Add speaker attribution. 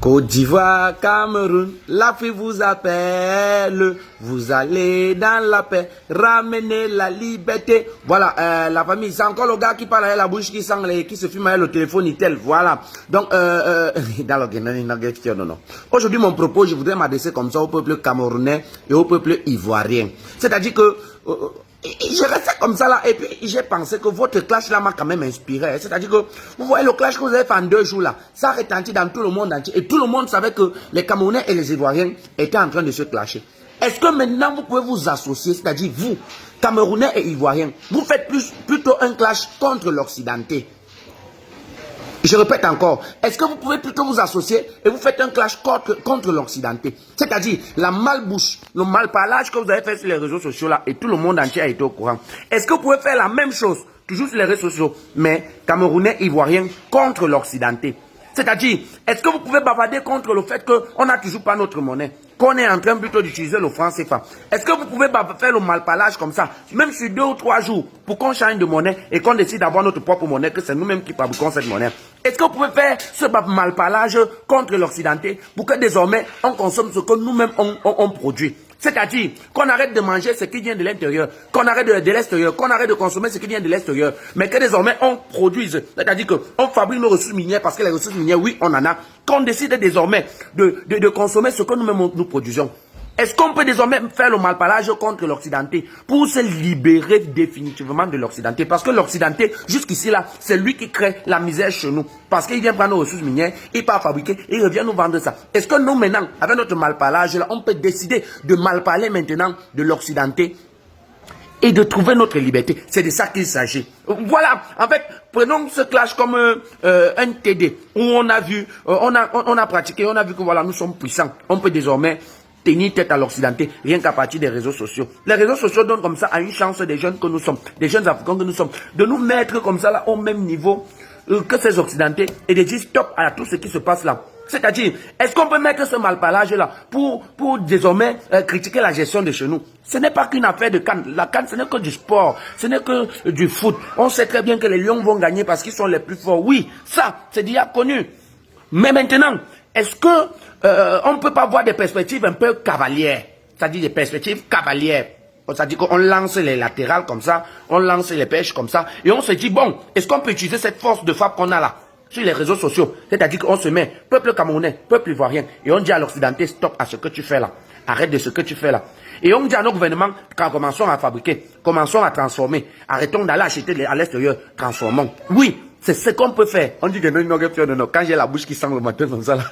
Speaker 1: Côte d'Ivoire, Cameroun, l'Afrique vous appelle, vous allez dans la paix, ramenez la liberté. Voilà, la famille, c'est encore le gars qui parle avec la bouche, qui se filme avec le téléphone Itel, voilà. Donc, non. Aujourd'hui, mon propos, je voudrais m'adresser comme ça au peuple camerounais et au peuple ivoirien. C'est-à-dire que... je restais comme ça là et puis j'ai pensé que votre clash là m'a quand même inspiré. C'est-à-dire que vous voyez le clash que vous avez fait en 2 jours là, ça retentit dans tout le monde entier et tout le monde savait que les Camerounais et les Ivoiriens étaient en train de se clasher. Est-ce que maintenant vous pouvez vous associer, c'est-à-dire vous, Camerounais et Ivoiriens, vous faites plutôt un clash contre l'Occidenté? Je répète encore, est-ce que vous pouvez plutôt vous associer et vous faites un clash contre l'Occidenté? C'est-à-dire la malbouche, le malparlage que vous avez fait sur les réseaux sociaux là et tout le monde entier a été au courant. Est-ce que vous pouvez faire la même chose, toujours sur les réseaux sociaux, mais Camerounais, Ivoiriens contre l'Occidenté? C'est-à-dire, est-ce que vous pouvez bavarder contre le fait qu'on n'a toujours pas notre monnaie, qu'on est en train plutôt d'utiliser le franc CFA? Est-ce que vous pouvez faire le malparlage comme ça, même sur 2 ou 3 jours, pour qu'on change de monnaie et qu'on décide d'avoir notre propre monnaie, que c'est nous-mêmes qui fabriquons cette monnaie? Est-ce que vous pouvez faire ce malparlage contre l'Occidenté pour que désormais on consomme ce que nous-mêmes on produit? C'est-à-dire qu'on arrête de manger ce qui vient de l'intérieur, qu'on arrête de l'extérieur, qu'on arrête de consommer ce qui vient de l'extérieur, mais que désormais on produise. C'est-à-dire qu'on fabrique nos ressources minières parce que les ressources minières, oui, on en a. Qu'on décide désormais de consommer ce que nous-mêmes nous produisons. Est-ce qu'on peut désormais faire le malparlage contre l'Occidenté pour se libérer définitivement de l'Occidenté? Parce que l'Occidenté, jusqu'ici là, c'est lui qui crée la misère chez nous. Parce qu'il vient prendre nos ressources minières, il part fabriquer, et il revient nous vendre ça. Est-ce que nous maintenant, avec notre malparlage là, on peut décider de malparler maintenant de l'Occidenté et de trouver notre liberté? C'est de ça qu'il s'agit. Voilà, en fait, prenons ce clash comme un TD, où on a vu, on a pratiqué, on a vu que voilà, nous sommes puissants. On peut désormais tenir tête à l'Occidenté, rien qu'à partir des réseaux sociaux. Les réseaux sociaux donnent comme ça à une chance des jeunes que nous sommes, des jeunes Africains que nous sommes, de nous mettre comme ça là au même niveau que ces Occidentaux et de dire stop à tout ce qui se passe là. C'est-à-dire, est-ce qu'on peut mettre ce malparlage là pour désormais critiquer la gestion de chez nous? Ce n'est pas qu'une affaire de CAN. La CAN, ce n'est que du sport, ce n'est que du foot. On sait très bien que les Lions vont gagner parce qu'ils sont les plus forts. Oui, ça, c'est déjà connu. Mais maintenant, est-ce que on ne peut pas avoir des perspectives un peu cavalières? C'est-à-dire des perspectives cavalières. C'est-à-dire qu'on lance les latérales comme ça, on lance les pêches comme ça, et on se dit, bon, est-ce qu'on peut utiliser cette force de frappe qu'on a là, sur les réseaux sociaux? C'est-à-dire qu'on se met, peuple camerounais, peuple ivoirien, et on dit à l'Occidenté, stop à ce que tu fais là. Arrête de ce que tu fais là. Et on dit à nos gouvernements, quand commençons à fabriquer, commençons à transformer, arrêtons d'aller acheter à l'extérieur, transformons. Oui, c'est ce qu'on peut faire. On dit que non, quand j'ai la bouche qui sent le matin comme ça là.